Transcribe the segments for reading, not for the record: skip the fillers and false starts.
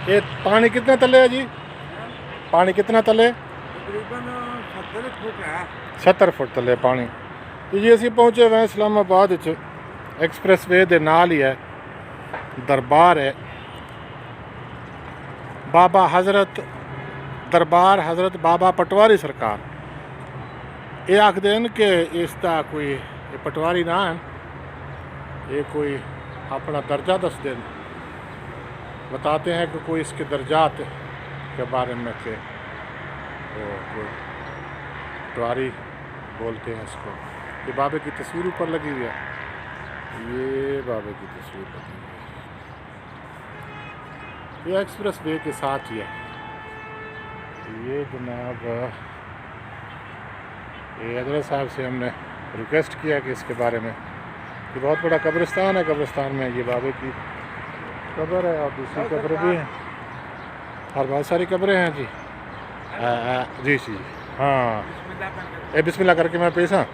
یہ پانی کتنے تلے ہے جی؟ پانی کتنا تلے؟ تقریباً 70 فٹ ہے. 70 فٹ تلے پانی. جی اسی پہنچے ہوئے ہیں اسلام آباد ایکسپریس وے دے نال ہی ہے دربار ہے دربار حضرت بابا پٹواری سرکار. یہ آکھ دین کہ اس کا کوئی یہ پٹواری نہ ہے، یہ کوئی اپنا درجہ دس دین، بتاتے ہیں کہ کوئی اس کے درجات کے بارے میں کہ کوئی پٹواری بولتے ہیں اس کو. یہ بابے کی تصویر اوپر لگی ہوئی ہے، یہ بابے کی تصویر لگی ہوئی ہے. یہ ایکسپریس وے کے ساتھ ہی ہے. یہ جناب یہ حضرت صاحب سے ہم نے ریکویسٹ کیا کہ اس کے بارے میں، یہ بہت بڑا قبرستان ہے. قبرستان میں یہ بابے کی قبر ہے اور دوسری قبر بھی ہیں اور بہت ساری قبریں ہیں. جی جی جی ہاں، اے بسم اللہ کر کے میں پیش ہاں.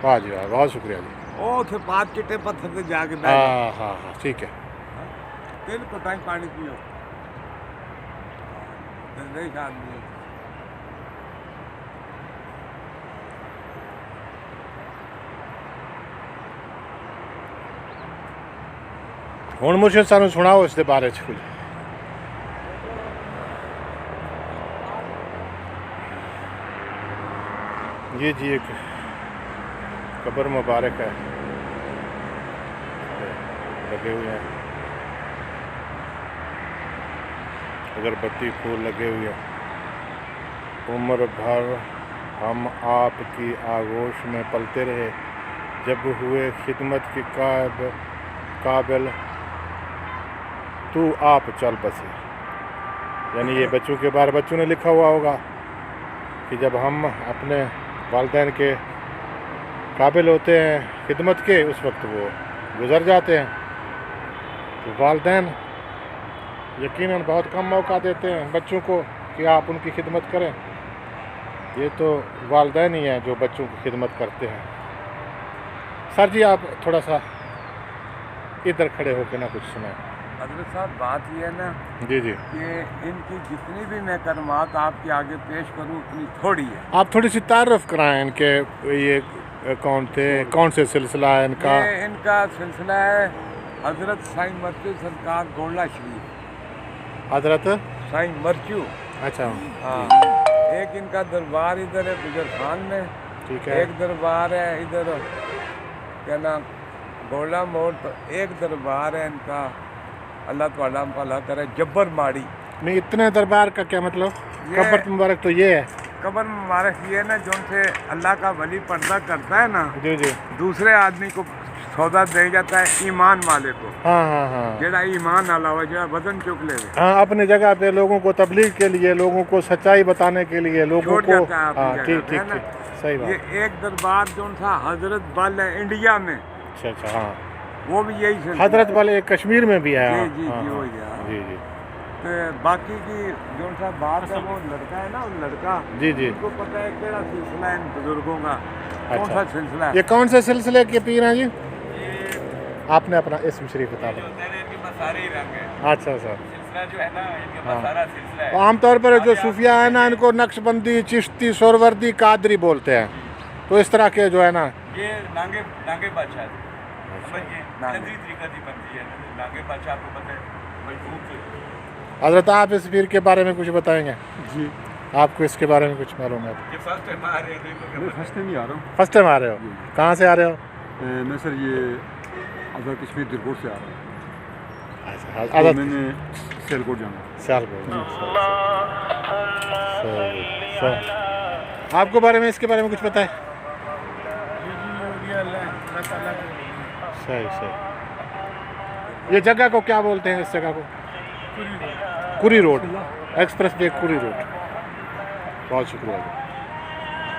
واہ جی واہ، بہت شکریہ جی. او تھے پات چٹے پتھر سے جا کے ہاں ہاں ہاں ٹھیک ہے. دل کو ٹائم پانی پیو نہیں آدمی. ہوں مجھے سانو سناؤ اس کے بارے چ کچھ. یہ جی ایک قبر مبارک ہے، لگے ہوئے ہیں اگربتی پھول لگے ہوئے ہیں. عمر بھر ہم آپ کی آغوش میں پلتے رہے، جب ہوئے خدمت کے قابل تو آپ چل بسے. یعنی یہ بچوں کے بارے بچوں نے لکھا ہوا ہوگا کہ جب ہم اپنے والدین کے قابل ہوتے ہیں خدمت کے، اس وقت وہ گزر جاتے ہیں. تو والدین یقیناً بہت کم موقع دیتے ہیں بچوں کو کہ آپ ان کی خدمت کریں. یہ تو والدین ہی ہیں جو بچوں کی خدمت کرتے ہیں. سر جی آپ تھوڑا سا ادھر کھڑے ہو کے نہ کچھ سنائیں. حضرت صاحب بات یہ ہے نا جی جی کہ ان کی جتنی بھی میں کرامات آپ کے آگے پیش کروں اتنی تھوڑی ہے. آپ تھوڑی سی تعارف کرائیں ان کے، یہ کون تھے، کون سے سلسلہ ہے ان کا؟ یہ ان کا سلسلہ ہے حضرت سائیں مرچو سرکار گولڈا شریف. حضرت سائیں مرچو، اچھا ہاں. ایک ان کا دربار ادھر ہے گجر خان میں، ٹھیک ہے. ایک دربار ہے ادھر کیا نام گولڈا موڑ. تو ایک دربار ہے ان کا، اللہ تعالیٰ بھلا کرے، جبر ماڑی. نہیں اتنے دربار کا کیا مطلب؟ قبر مبارک تو یہ ہے. قبر مبارک یہ ہے نا جو ان سے اللہ کا ولی پردہ کرتا ہے نا، جی جی دوسرے آدمی کو سودا دے جاتا ہے ایمان والے کو. ہاں ہاں ہاں جڑا ایمان والا ہوا جڑا وزن چک لے ہاں، اپنی جگہ پہ لوگوں کو تبلیغ کے لیے، لوگوں کو سچائی بتانے کے لیے، لوگوں کو ہاں ٹھیک ٹھیک ٹھیک صحیح بات. یہ ایک دربار جو تھا حضرت بل ہے انڈیا میں، اچھا اچھا ہاں. وہ بھی یہی سلسلہ. حضرت بل ایک کشمیر میں بھی ہے. جی جی جی وہی ہے. جی جی تو باقی کی جو سا بات ہے وہ لڑکا ہے نا، وہ لڑکا جی جی ان کو پتہ ہے کیڑا سلسلہ ہے ان بزرگوں کا، کون سا سلسلہ ہے. یہ کون سے سلسلے کے پیر ہیں جی؟ آپ نے اپنا اسم شریف بتا دیا. سارے ہی رنگ ہیں. اچھا اچھا. سلسلہ جو ہے نا ان کا سارا سلسلہ ہے. عام طور پر جو صوفیاء ہیں نا ان کو نقش بندی، چشتی، سہروردی، قادری بولتے ہیں. تو اس طرح کے جو ہے نا یہ نانگے بادشاہ سمجھیے نظری طریقہ دی بنتی ہے. نانگے بادشاہ آپ کو پتہ ہے مجبور سے. حضرت آپ اس پیر کے بارے میں کچھ بتائیں گے؟ جی آپ کو اس کے بارے میں کچھ معلوم ہے؟ یہ فرسٹ ٹائم آ رہے ہیں. میں فرسٹ ٹائم ہی آ رہا ہوں. فرسٹ ٹائم آ رہے ہو؟ کہاں سے آ رہے ہو؟ میں سر یہ آزاد کشمیر درگور سے آ رہا ہوں. آزاد میں نے سیالکوٹ جانا. سیالکوٹ. آپ کو بارے میں اس کے بارے میں کچھ پتہ ہے؟ صحیح صحیح. یہ جگہ کو کیا بولتے ہیں؟ اس جگہ کو کوری روڈ ایکسپریس وے کوری روڈ. بہت شکریہ.